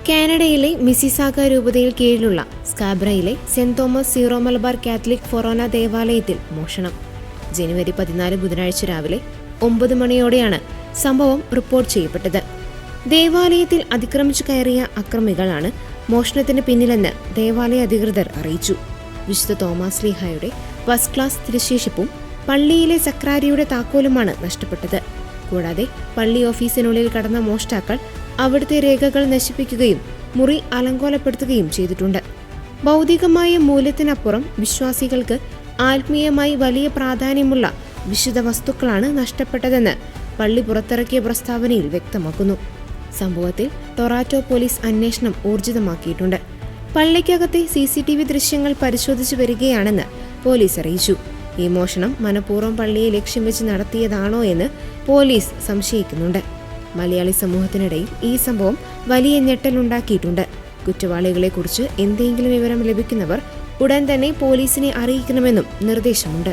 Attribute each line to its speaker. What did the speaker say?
Speaker 1: കാനഡയിലെ മിസിസാഗ രൂപതയിൽ കീഴിലുള്ള സ്കാബ്രയിലെ Saint Thomas Syro Malabar Catholic ഫൊറോന ദേവാലയത്തിൽ മോഷണം. ജനുവരി 14 ബുധനാഴ്ച രാവിലെ 9 മണിയോടെയാണ് സംഭവം റിപ്പോർട്ട് ചെയ്യപ്പെട്ടത്. ദേവാലയത്തിൽ അതിക്രമിച്ചു കയറിയ അക്രമികളാണ് മോഷണത്തിന് പിന്നിലെന്ന് ദേവാലയ അധികൃതർ അറിയിച്ചു. വിശുദ്ധ തോമസ് ശ്ലീഹായുടെ ഫസ്റ്റ് ക്ലാസ് തിരുശേഷിപ്പും പള്ളിയിലെ സക്രാരിയുടെ താക്കോലുമാണ് നഷ്ടപ്പെട്ടത്. കൂടാതെ പള്ളി ഓഫീസിനുള്ളിൽ കടന്ന മോഷ്ടാക്കൾ അവിടുത്തെ രേഖകൾ നശിപ്പിക്കുകയും മുറി അലങ്കോലപ്പെടുത്തുകയും ചെയ്തിട്ടുണ്ട്. ഭൗതികമായ മൂല്യത്തിനപ്പുറം വിശ്വാസികൾക്ക് ആത്മീയമായി വലിയ പ്രാധാന്യമുള്ള വിശുദ്ധ വസ്തുക്കളാണ് നഷ്ടപ്പെട്ടതെന്ന് പള്ളി പുറത്തിറക്കിയ പ്രസ്താവനയിൽ വ്യക്തമാക്കുന്നു. സംഭവത്തിൽ ടൊറാറ്റോ പോലീസ് അന്വേഷണം ഊർജിതമാക്കിയിട്ടുണ്ട്. പള്ളിക്കകത്തെ CCTV ദൃശ്യങ്ങൾ പരിശോധിച്ചു വരികയാണെന്ന് പോലീസ് അറിയിച്ചു. ഈ മോഷണം മനഃപൂർവ്വം പള്ളിയെ ലക്ഷ്യം വെച്ച് നടത്തിയതാണോ എന്ന് പോലീസ് സംശയിക്കുന്നുണ്ട്. മലയാളി സമൂഹത്തിനിടയിൽ ഈ സംഭവം വലിയ ഞെട്ടലുണ്ടാക്കിയിട്ടുണ്ട്. കുറ്റവാളികളെക്കുറിച്ച് എന്തെങ്കിലും വിവരം ലഭിക്കുന്നവർ ഉടൻ തന്നെ പോലീസിനെ അറിയിക്കണമെന്നും നിർദ്ദേശമുണ്ട്.